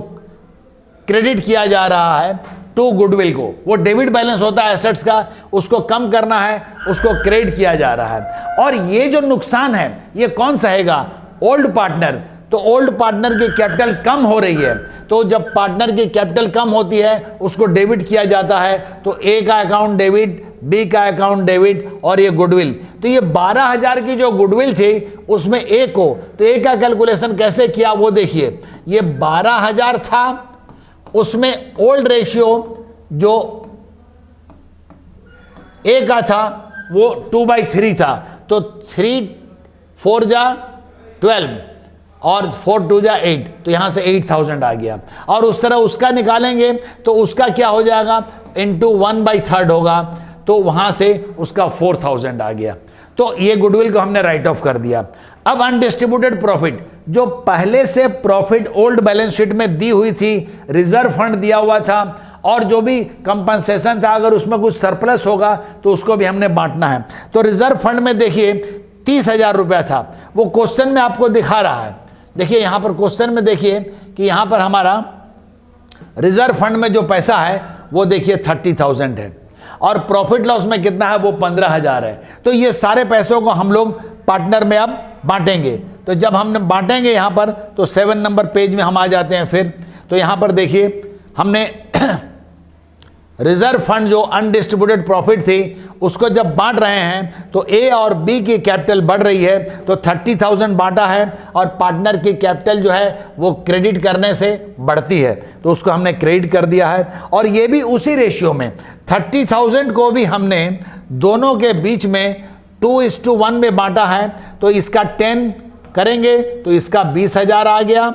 क्रेडिट किया जा रहा है टू गुडविल को, वो डेबिट बैलेंस होता है एसेट्स का, उसको कम करना है, उसको क्रेडिट किया जा रहा है। और ये जो नुकसान है ये कौन सहेगा, ओल्ड पार्टनर। तो ओल्ड पार्टनर की कैपिटल कम हो रही है, तो जब पार्टनर की कैपिटल कम होती है उसको डेबिट किया जाता है, तो ए का अकाउंट डेबिट, बी का अकाउंट डेबिट और ये गुडविल। तो ये 12,000 की जो गुडविल थी उसमें ए को, तो ए का कैलकुलेशन कैसे किया वो देखिए, ये 12,000 था, उसमें ओल्ड रेशियो जो ए का था वो 2/3 था, तो 3 4 जा 12 और 4 2 जा 8, तो यहां से 8,000 आ गया। और उस तरह उसका निकालेंगे तो उसका क्या हो जाएगा, इंटू 1/3 होगा, तो वहां से उसका 4,000 आ गया। तो ये गुडविल को हमने राइट ऑफ कर दिया। अब अनडिस्ट्रीब्यूटेड प्रॉफिट, जो पहले से प्रॉफिट ओल्ड बैलेंस शीट में दी हुई थी, रिजर्व फंड दिया हुआ था और जो भी कंपनसेशन था, अगर उसमें कुछ सरप्लस होगा तो उसको भी हमने बांटना है। तो रिजर्व फंड में देखिए 30,000 रुपया था, वो क्वेश्चन में आपको दिखा रहा है। देखिए यहां पर क्वेश्चन में देखिए कि यहां पर हमारा रिजर्व फंड में जो पैसा है वो देखिए 30,000 है और प्रॉफिट लॉस में कितना है वो 15,000 है। तो ये सारे पैसों को हम लोग पार्टनर में अब बांटेंगे। तो जब हम बांटेंगे यहाँ पर तो 7 नंबर पेज में हम आ जाते हैं। फिर तो यहाँ पर देखिए हमने रिजर्व फंड जो अनडिस्ट्रीब्यूटेड प्रॉफिट थी उसको जब बांट रहे हैं तो ए और बी की कैपिटल बढ़ रही है, तो 30,000 बांटा है और पार्टनर की कैपिटल जो है वो क्रेडिट करने से बढ़ती है, तो उसको हमने क्रेडिट कर दिया है। और ये भी उसी रेशियो में 30,000 को भी हमने दोनों के बीच में 2:1 में बांटा है, तो इसका 10 करेंगे तो इसका 20,000 आ गया।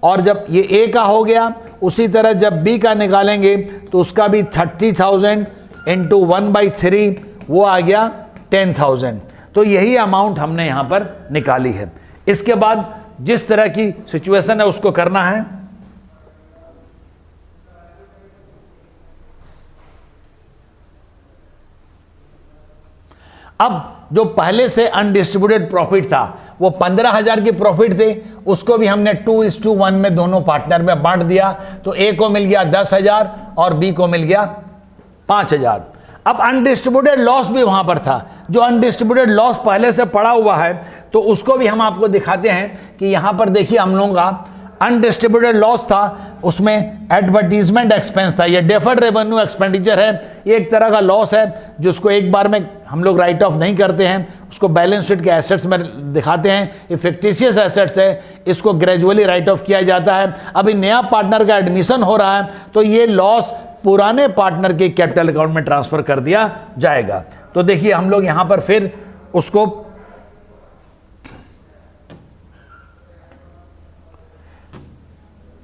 और जब ये ए का हो गया, उसी तरह जब बी का निकालेंगे तो उसका भी 30,000 इंटू 1/3 वो आ गया 10,000। तो यही अमाउंट हमने यहां पर निकाली है। इसके बाद जिस तरह की सिचुएशन है उसको करना है। अब जो पहले से अनडिस्ट्रीब्यूटेड प्रॉफिट था वो 15,000 की प्रॉफिट थे, उसको भी हमने 2:1 में दोनों पार्टनर में बांट दिया। तो ए को मिल गया 10,000 और बी को मिल गया 5,000। अब अनडिस्ट्रीब्यूटेड लॉस भी वहां पर था, जो अनडिस्ट्रीब्यूटेड लॉस पहले से पड़ा हुआ है तो उसको भी हम आपको दिखाते हैं कि यहां पर देखिए हम लोगों का अनडिस्ट्रीब्यूटेड लॉस था, उसमें एडवर्टीजमेंट एक्सपेंस था, ये डेफर्ड रेवेन्यू एक्सपेंडिचर है, ये एक तरह का लॉस है जिसको एक बार में हम लोग राइट ऑफ नहीं करते हैं, उसको बैलेंस शीट के एसेट्स में दिखाते हैं। ये फिक्टिशियस एसेट्स है, इसको ग्रेजुअली राइट ऑफ किया जाता है। अभी नया पार्टनर का एडमिशन हो रहा है तो ये लॉस पुराने पार्टनर के कैपिटल अकाउंट में ट्रांसफर कर दिया जाएगा। तो देखिए हम लोग यहां पर फिर उसको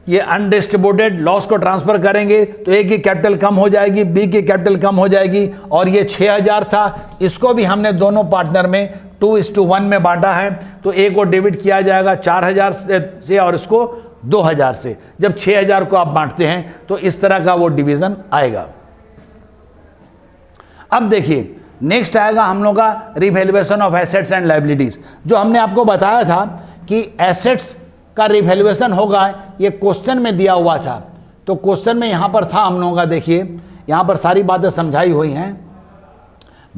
ये अनडिस्ट्रीब्यूटेड लॉस को ट्रांसफर करेंगे तो ए की कैपिटल कम हो जाएगी, बी की कैपिटल कम हो जाएगी, और ये 6000 था, इसको भी हमने दोनों पार्टनर में 2:1 में बांटा है। तो ए को डेबिट किया जाएगा 4000 से और इसको 2000 से। जब 6000 को आप बांटते हैं तो इस तरह का वो डिवीजन आएगा। अब देखिए नेक्स्ट आएगा हम लोग का revaluation of assets and liabilities. जो हमने आपको बताया था कि एसेट्स का रिवैल्यूएशन होगा, ये क्वेश्चन में दिया हुआ था। तो क्वेश्चन में यहां पर था हम लोगों का, देखिए यहां पर सारी बातें समझाई हुई हैं।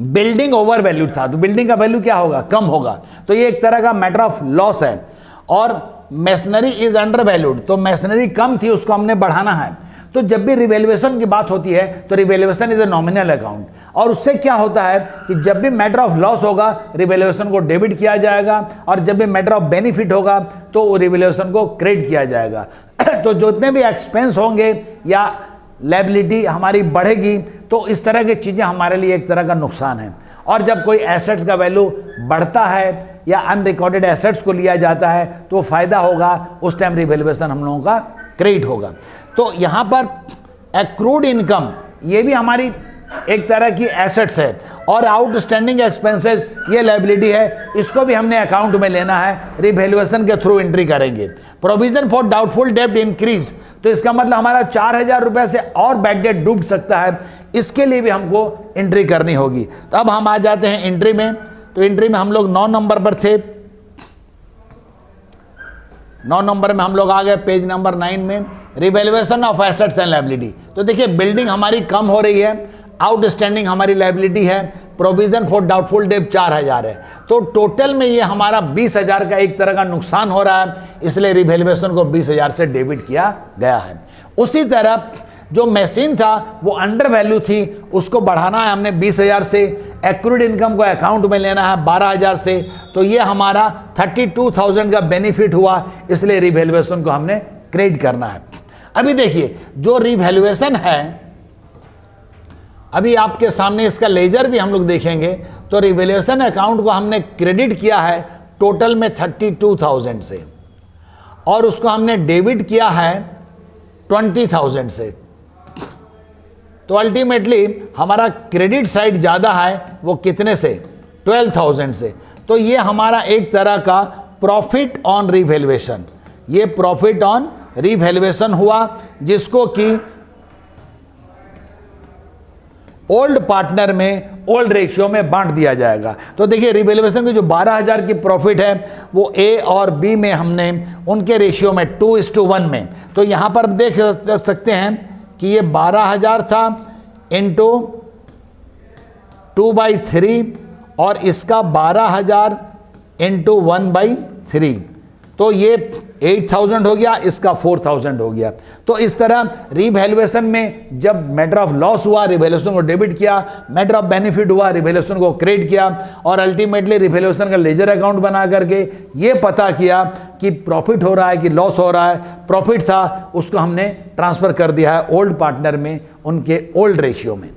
बिल्डिंग ओवर वैल्यूड था, तो बिल्डिंग का वैल्यू क्या होगा, कम होगा, तो ये एक तरह का मैटर ऑफ लॉस है। और मैशनरी इज अंडर वैल्यूड, तो मैशनरी कम थी, उसको हमने बढ़ाना है। तो जब भी रिवैल्यूएशन की बात होती है तो revaluation is a nominal account, और उससे क्या होता है कि जब भी मैटर ऑफ लॉस होगा रिवैल्यूएशन को डेबिट किया जाएगा, और जब भी मैटर ऑफ बेनिफिट होगा तो रिवैल्यूएशन को क्रेडिट किया जाएगा। तो जितने भी एक्सपेंस होंगे या लायबिलिटी हमारी बढ़ेगी तो इस तरह की चीज़ें हमारे लिए एक तरह का नुकसान है। और जब कोई एसेट्स का वैल्यू बढ़ता है या अनरिकॉर्डेड एसेट्स को लिया जाता है तो फायदा होगा, उस टाइम रिवैल्यूएशन हम लोगों का क्रेडिट होगा। तो यहाँ पर एक्रूड इनकम ये भी हमारी एक तरह की एसेट्स है, और आउटस्टैंडिंग एक्सपेंसेस ये लायबिलिटी है, इसको भी हमने अकाउंट में लेना है, रिवैल्यूएशन के थ्रू एंट्री करेंगे। प्रोविजन फॉर डाउटफुल डेब्ट इंक्रीज, तो इसका मतलब हमारा 4000 रुपये से और बैड डेट डूब सकता है, इसके लिए भी हमको एंट्री करनी होगी। तो अब हम आ जाते हैं एंट्री में। तो एंट्री में हम लोग 9 नंबर पर थे, 9 नंबर में हम लोग आ गए पेज नंबर 9 में, revaluation of assets and liability. तो देखिए बिल्डिंग हमारी कम हो रही है, आउटस्टैंडिंग हमारी लायबिलिटी है, प्रोविजन फॉर डाउटफुल डेब्ट 4000 है, तो टोटल में ये हमारा 20000 का एक तरह का नुकसान हो रहा है, इसलिए रिवैल्यूएशन को 20000 से डेबिट किया गया है। उसी तरह जो मशीन था वो अंडर वैल्यू थी, उसको बढ़ाना है हमने 20000 से, एक्रूड इनकम को अकाउंट में लेना है 12000 से, तो ये हमारा 32000 का बेनिफिट हुआ, इसलिए रिवैल्यूएशन को हमने क्रेडिट करना है। अभी देखिए जो रिवैल्यूएशन है, अभी आपके सामने इसका लेजर भी हम लोग देखेंगे, तो रिवैल्यूएशन अकाउंट को हमने क्रेडिट किया है टोटल में 32000 से, और उसको हमने डेबिट किया है 20000 से। तो अल्टीमेटली हमारा क्रेडिट साइड ज़्यादा है, वो कितने से, 12000 से। तो ये हमारा एक तरह का प्रॉफिट ऑन रिवैल्यूएशन, ये प्रॉफिट ऑन रिवैल्यूएशन हुआ, जिसको कि ओल्ड पार्टनर में ओल्ड रेशियो में बांट दिया जाएगा। तो देखिए रिवैल्यूएशन की जो 12000 की प्रॉफिट है वो ए और बी में हमने उनके रेशियो में 2:1 में, तो यहाँ पर देख सकते हैं कि ये 12000 था इंटू 2/3 और इसका 12000 इंटू 1/3, तो ये 8000 हो गया, इसका 4000 हो गया। तो इस तरह रिवैल्यूएशन में जब मैटर ऑफ लॉस हुआ रिवैल्यूएशन को डेबिट किया, मैटर ऑफ बेनिफिट हुआ रिवैल्यूएशन को क्रेडिट किया, और अल्टीमेटली रिवैल्यूएशन का लेजर अकाउंट बना करके ये पता किया कि प्रॉफिट हो रहा है कि लॉस हो रहा है। प्रॉफिट था उसको हमने ट्रांसफर कर दिया है ओल्ड पार्टनर में उनके ओल्ड रेशियो में।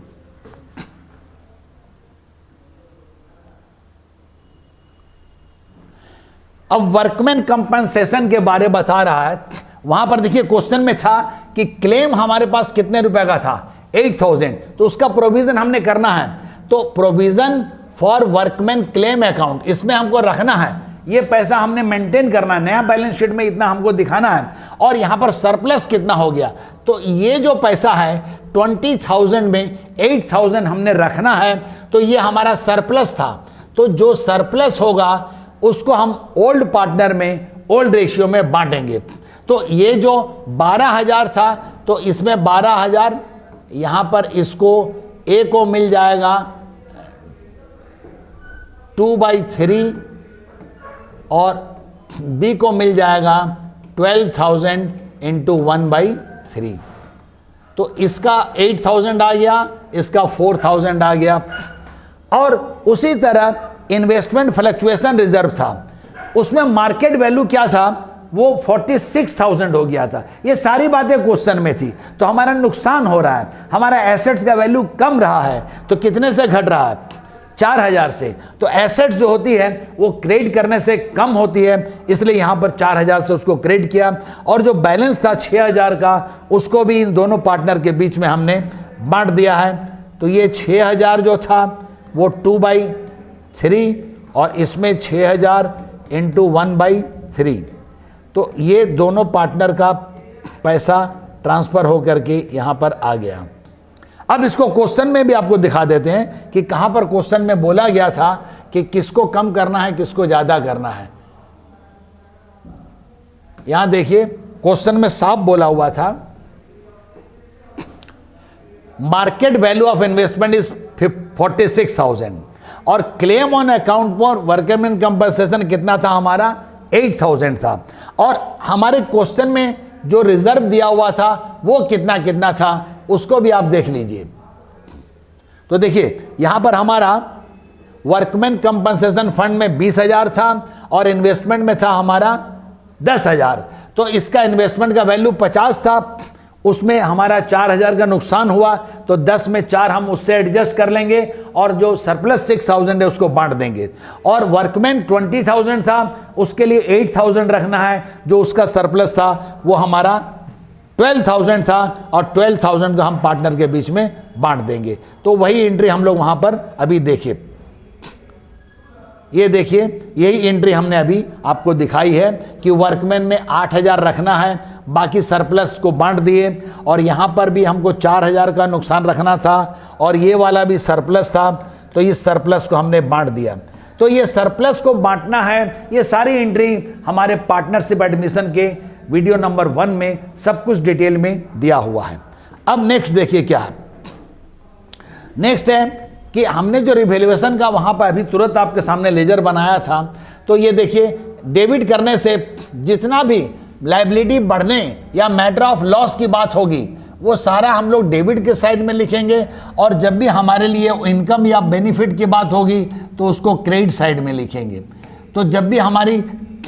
अब वर्कमैन कंपनसेशन के बारे में बता रहा है। वहां पर देखिए क्वेश्चन में था कि क्लेम हमारे पास कितने रुपए का था, 8000, तो उसका प्रोविजन हमने करना है। तो provision for workman claim account, इसमें हमको रखना है, ये पैसा हमने मेंटेन करना है, नया बैलेंस शीट में इतना हमको दिखाना है। और यहां पर सरप्लस कितना हो गया, तो ये जो पैसा है 20000 में 8000 हमने रखना है, तो ये हमारा सरप्लस था। तो जो सरप्लस होगा उसको हम ओल्ड पार्टनर में ओल्ड रेशियो में बांटेंगे। तो ये जो 12000 था, तो इसमें 12000 यहां पर इसको ए को मिल जाएगा 2/3 और बी को मिल जाएगा 12000 इंटू 1/3। तो इसका 8000 आ गया, इसका 4000 आ गया। और उसी तरह इन्वेस्टमेंट फ्लक्चुएशन रिजर्व था, उसमें मार्केट वैल्यू क्या था, वो 46000 हो गया था। ये सारी बातें क्वेश्चन में थी। तो हमारा नुकसान हो रहा है, हमारा एसेट्स का वैल्यू कम रहा है, तो कितने से घट रहा है, 4,000 से, तो एसेट्स जो होती है वो क्रेडिट करने से कम होती है, इसलिए यहाँ पर 4,000 से उसको क्रेडिट किया। और जो बैलेंस था 6,000 का, उसको भी इन दोनों पार्टनर के बीच में हमने बांट दिया है। तो ये 6,000 जो था वो 2/3 और इसमें 6,000 इंटू 1/3, तो ये दोनों पार्टनर का पैसा ट्रांसफ़र होकर के यहाँ पर आ गया। अब इसको क्वेश्चन में भी आपको दिखा देते हैं कि कहाँ पर क्वेश्चन में बोला गया था कि किसको कम करना है, किसको ज़्यादा करना है। यहाँ देखिए क्वेश्चन में साफ बोला हुआ था, market value of investment is 46,000 और claim on account for workman compensation कितना था हमारा, 8,000 था। और हमारे क्वेश्चन में जो रिजर्व दिया हुआ था वो कितना कितना था, उसको भी आप देख लीजिए। तो देखिए यहां पर हमारा वर्कमैन कंपनसेशन फंड में 20,000 था और इन्वेस्टमेंट में था हमारा 10,000। तो इसका इन्वेस्टमेंट का वैल्यू 50 था, उसमें हमारा 4,000 का नुकसान हुआ, तो 10 में 4 हम उससे एडजस्ट कर लेंगे और जो सरप्लस 6,000 है उसको बांट देंगे। और वर्कमैन 20,000 था, उसके लिए 8,000 रखना है, जो उसका सरप्लस था वो हमारा 12,000 था और 12,000 को हम पार्टनर के बीच में बांट देंगे। तो वही एंट्री हम लोग वहां पर अभी देखिए, ये देखिए यही एंट्री हमने अभी आपको दिखाई है कि वर्कमैन में 8,000 रखना है, बाकी सरप्लस को बांट दिए। और यहाँ पर भी हमको 4,000 का नुकसान रखना था और ये वाला भी सरप्लस था, तो इस सरप्लस को हमने बांट दिया। तो ये सरप्लस को बांटना है, ये सारी एंट्री हमारे पार्टनरशिप एडमिशन के वीडियो नंबर 1 में सब कुछ डिटेल में दिया हुआ है। अब नेक्स्ट देखिए क्या है, नेक्स्ट है कि हमने जो रिवैल्यूएशन का वहाँ पर अभी तुरंत आपके सामने लेजर बनाया था, तो ये देखिए डेबिट करने से जितना भी लायबिलिटी बढ़ने या मैटर ऑफ लॉस की बात होगी वो सारा हम लोग डेबिट के साइड में लिखेंगे, और जब भी हमारे लिए इनकम या बेनिफिट की बात होगी तो उसको क्रेडिट साइड में लिखेंगे। तो जब भी हमारी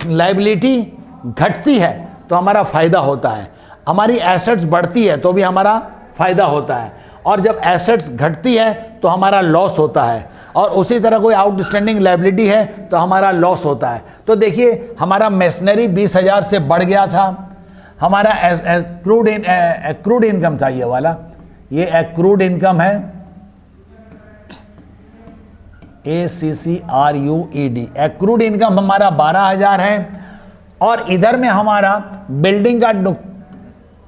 लायबिलिटी घटती है तो हमारा फ़ायदा होता है, हमारी एसेट्स बढ़ती है तो भी हमारा फ़ायदा होता है, और जब एसेट्स घटती है तो हमारा लॉस होता है, और उसी तरह कोई आउटस्टैंडिंग लायबिलिटी है तो हमारा लॉस होता है। तो देखिए हमारा मशीनरी 20,000 से बढ़ गया था, हमारा एक्रूड इनकम था ये वाला, ये एक्रूड इनकम है, ACCRUED, एक्रूड इनकम हमारा 12,000 है। और इधर में हमारा बिल्डिंग का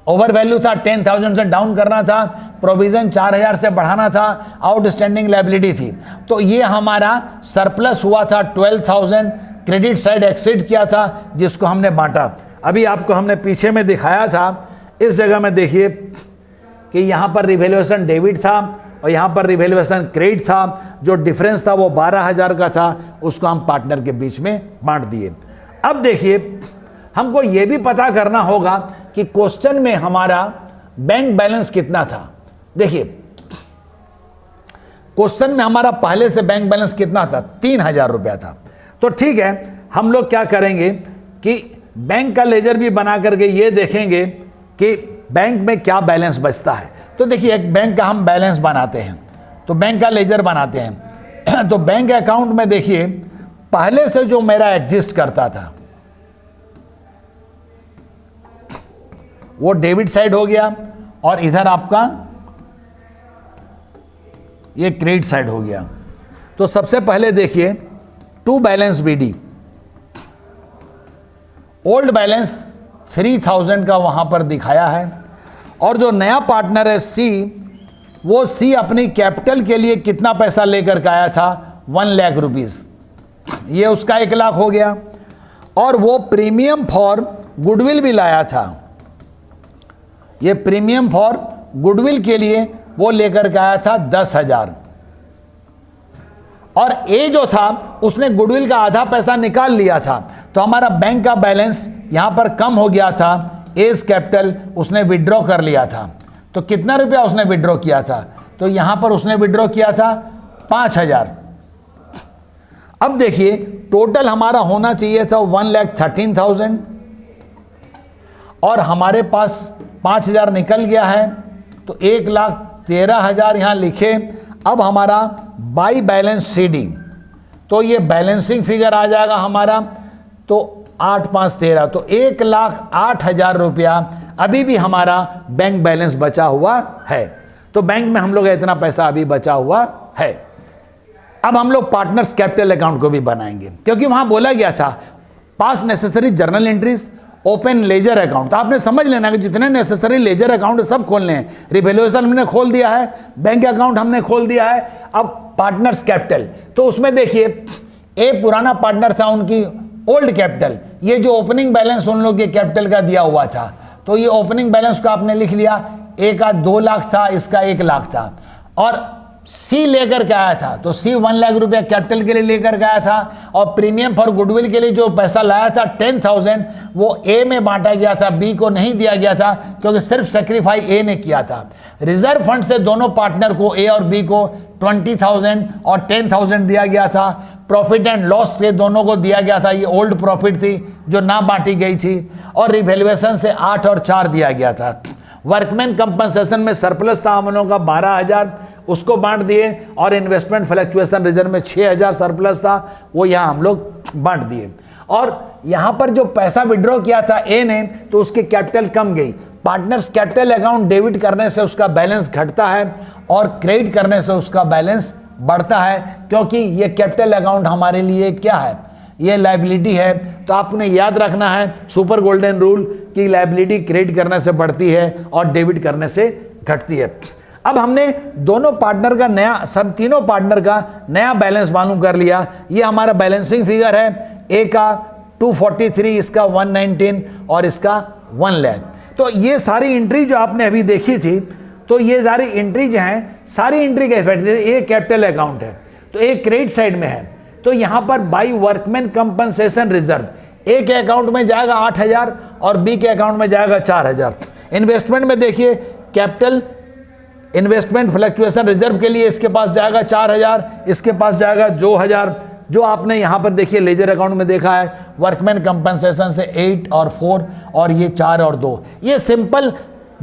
ओवर वैल्यू था, 10,000 से डाउन करना था, प्रोविजन 4,000 से बढ़ाना था, आउटस्टैंडिंग लायबिलिटी थी। तो ये हमारा सरप्लस हुआ था 12,000, क्रेडिट साइड एक्सीड किया था जिसको हमने बांटा। अभी आपको हमने पीछे में दिखाया था, इस जगह में देखिए कि यहाँ पर रिवैल्यूएशन डेबिट था और यहाँ पर रिवैल्यूएशन क्रेडिट था, जो डिफरेंस था वो 12,000 का था, उसको हम पार्टनर के बीच में बांट दिए। अब देखिए हमको ये भी पता करना होगा कि क्वेश्चन में हमारा बैंक बैलेंस कितना था। देखिए क्वेश्चन में हमारा पहले से बैंक बैलेंस कितना था, 3,000 रुपया था। तो ठीक है, हम लोग क्या करेंगे कि बैंक का लेजर भी बना करके ये देखेंगे कि बैंक में क्या बैलेंस बचता है। तो देखिए एक बैंक का हम बैलेंस बनाते हैं, तो बैंक का लेजर बनाते हैं। तो बैंक अकाउंट में देखिए पहले से जो मेरा एग्जिस्ट करता था वो डेबिट साइड हो गया, और इधर आपका ये क्रेडिट साइड हो गया। तो सबसे पहले देखिए to balance BD, old balance 3,000 का वहां पर दिखाया है, और जो नया पार्टनर है C, वो C अपनी कैपिटल के लिए कितना पैसा लेकर के आया था, 1 लाख रुपीज़, ये उसका 1 लाख हो गया। और वो प्रीमियम फॉर गुडविल भी लाया था, ये प्रीमियम फॉर गुडविल के लिए वो लेकर के आया था 10,000। और ए जो था उसने गुडविल का आधा पैसा निकाल लिया था, तो हमारा बैंक का बैलेंस यहाँ पर कम हो गया था। एज कैपिटल उसने विड्रॉ कर लिया था, तो कितना रुपया उसने विड्रॉ किया था, तो यहाँ पर उसने विड्रॉ किया था 5,000। अब देखिए टोटल हमारा होना चाहिए था 1,13,000, और हमारे पास 5,000 निकल गया है, तो 1,13,000 यहाँ लिखे। अब हमारा बाई बैलेंस CD, तो ये बैलेंसिंग फिगर आ जाएगा हमारा, तो 8 5 13, तो 1,08,000 रुपया अभी भी हमारा बैंक बैलेंस बचा हुआ है। तो बैंक में हम लोग इतना पैसा अभी बचा हुआ है। अब हम लोग पार्टनर्स कैपिटल अकाउंट को भी बनाएंगे, क्योंकि वहां बोला गया था पास necessary journal entries, open ledger account. तो आपने समझ लेना कि जितने नेसेसरी लेजर अकाउंट सब खोलने हैं। रिवैल्यूएशन हमने खोल दिया है, बैंक अकाउंट हमने खोल दिया है। अब पार्टनर्स कैपिटल, तो उसमें देखिए ए पुराना पार्टनर था, उनकी ओल्ड कैपिटल, ये जो ओपनिंग बैलेंस उन लोग के कैपिटल का दिया हुआ था, तो ये ओपनिंग बैलेंस को आपने लिख लिया। ए का 2 लाख था, इसका 1 लाख था। और सी लेकर के आया था, तो सी 1 लाख रुपया कैपिटल के लिए लेकर के आया था। और प्रीमियम फॉर गुडविल के लिए जो पैसा लाया था 10,000, वो ए में बांटा गया था, बी को नहीं दिया गया था, क्योंकि सिर्फ सेक्रीफाई ए ने किया था। रिजर्व फंड से दोनों पार्टनर को, ए और बी को 20,000 और 10,000 दिया गया था। प्रॉफिट एंड लॉस से दोनों को दिया गया था, ये ओल्ड प्रॉफिट थी जो ना बांटी गई थी। और रिवैल्यूएशन से 8 और 4 दिया गया था। वर्कमैन कंपनसेशन में सरप्लस था हम लोगों का 12,000, उसको बांट दिए। और इन्वेस्टमेंट फ्लक्चुएशन रिजर्व में 6,000 सरप्लस था, वो यहाँ हम लोग बांट दिए। और यहाँ पर जो पैसा विड्रॉ किया था ए ने, तो उसकी कैपिटल कम गई। पार्टनर्स कैपिटल अकाउंट डेबिट करने से उसका बैलेंस घटता है और क्रेडिट करने से उसका बैलेंस बढ़ता है, क्योंकि ये कैपिटल अकाउंट हमारे लिए क्या है, ये लायबिलिटी है। तो आपने याद रखना है सुपर गोल्डन रूल कि लायबिलिटी क्रेडिट करने से बढ़ती है और डेबिट करने से घटती है। अब हमने दोनों पार्टनर का नया, सब तीनों पार्टनर का नया बैलेंस मालूम कर लिया। ये हमारा बैलेंसिंग फिगर है, ए का 243, इसका 119 और इसका 1 लाख। तो ये सारी एंट्री जो आपने अभी देखी थी, तो ये सारी एंट्री जो हैं, सारी एंट्री का इफेक्ट, जैसे ए कैपिटल अकाउंट है तो ए क्रेडिट साइड में है, तो यहाँ पर बाई वर्कमैन कंपनसेशन रिजर्व ए के अकाउंट में जाएगा 8,000 और बी के अकाउंट में जाएगा 4,000। इन्वेस्टमेंट में देखिए कैपिटल इन्वेस्टमेंट फ्लक्चुएशन रिजर्व के लिए इसके पास जाएगा 4,000, इसके पास जाएगा 2,000, जो आपने यहाँ पर देखिए लेजर अकाउंट में देखा है। वर्कमैन कंपनसेशन से 8 और 4 और ये 4 और 2। ये सिंपल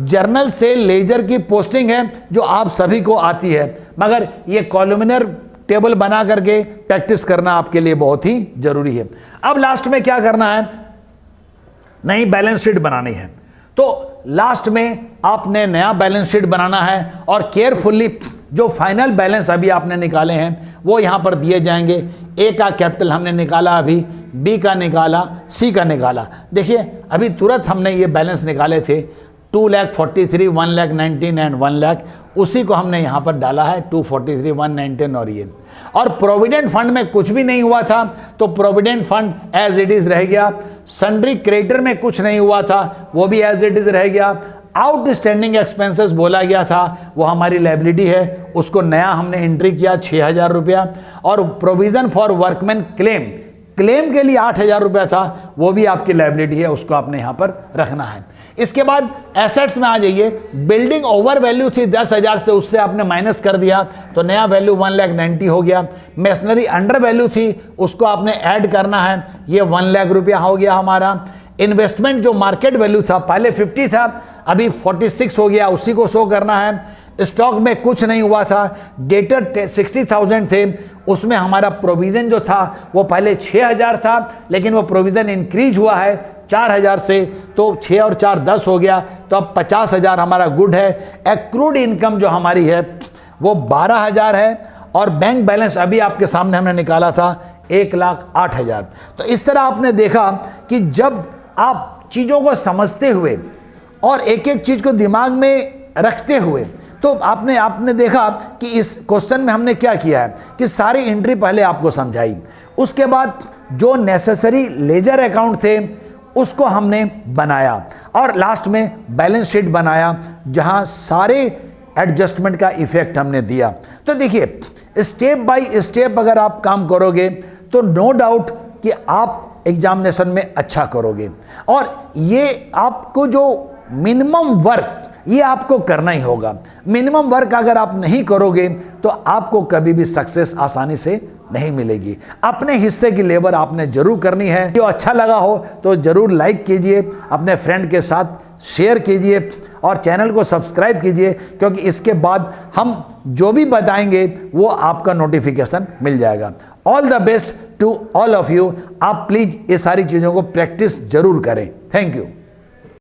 जर्नल से लेजर की पोस्टिंग है जो आप सभी को आती है, मगर ये कॉलमिनर टेबल बना करके प्रैक्टिस करना आपके लिए बहुत ही जरूरी है। अब लास्ट में क्या करना है, नई बैलेंस शीट बनानी है। तो लास्ट में आपने नया बैलेंस शीट बनाना है और केयरफुली जो फाइनल बैलेंस अभी आपने निकाले हैं वो यहाँ पर दिए जाएंगे। ए का कैपिटल हमने निकाला, अभी बी का निकाला, सी का निकाला। देखिए अभी तुरंत हमने ये बैलेंस निकाले थे 2,43,000, 1,19,000 एंड 1 लाख, उसी को हमने यहाँ पर डाला है 243, 119 और ये। और प्रोविडेंट फंड में कुछ भी नहीं हुआ था, तो provident fund as it is रह गया। सन्ड्री क्रेडिटर में कुछ नहीं हुआ था, वो भी एज इट इज रह गया। आउटस्टैंडिंग एक्सपेंसेस बोला गया था, वो हमारी लायबिलिटी है, उसको नया हमने एंट्री किया 6,000 रुपया। और प्रोविजन फॉर वर्कमैन क्लेम के लिए 8,000 रुपया था, वो भी आपकी लायबिलिटी है, उसको आपने यहाँ पर रखना है। इसके बाद एसेट्स में आ जाइए। बिल्डिंग ओवर वैल्यू थी 10,000 से, उससे आपने माइनस कर दिया तो नया वैल्यू 1,90,000 हो गया। मशीनरी अंडर वैल्यू थी, उसको आपने ऐड करना है, ये 1 लाख रुपया हो गया हमारा। इन्वेस्टमेंट जो मार्केट वैल्यू था, पहले 50 था, अभी 46 हो गया, उसी को शो करना है। स्टॉक में कुछ नहीं हुआ था, डेटर 60,000 थे, उसमें हमारा प्रोविजन जो था वो पहले 6,000 था, लेकिन वो प्रोविजन इंक्रीज हुआ है 4,000 से, तो 6 और 4 10 हो गया, तो अब 50,000 हमारा गुड है। एक्रूड इनकम जो हमारी है वो 12,000 है। और बैंक बैलेंस अभी आपके सामने हमने निकाला था 1,08,000। तो इस तरह आपने देखा कि जब आप चीज़ों को समझते हुए और एक एक चीज़ को दिमाग में रखते हुए, तो आपने देखा कि इस क्वेश्चन में हमने क्या किया है कि सारी एंट्री पहले आपको समझाई, उसके बाद जो नेसेसरी लेजर अकाउंट थे उसको हमने बनाया और लास्ट में बैलेंस शीट बनाया जहां सारे एडजस्टमेंट का इफेक्ट हमने दिया। तो देखिए स्टेप बाय स्टेप अगर आप काम करोगे तो नो डाउट कि आप एग्जामिनेशन में अच्छा करोगे। और ये आपको जो मिनिमम वर्क ये आपको करना ही होगा। मिनिमम वर्क अगर आप नहीं करोगे तो आपको कभी भी सक्सेस आसानी से नहीं मिलेगी। अपने हिस्से की लेबर आपने जरूर करनी है। जो अच्छा लगा हो तो जरूर लाइक कीजिए, अपने फ्रेंड के साथ शेयर कीजिए और चैनल को सब्सक्राइब कीजिए, क्योंकि इसके बाद हम जो भी बताएंगे वो आपका नोटिफिकेशन मिल जाएगा। All the best to all of you. आप प्लीज़ ये सारी चीज़ों को प्रैक्टिस जरूर करें। Thank you.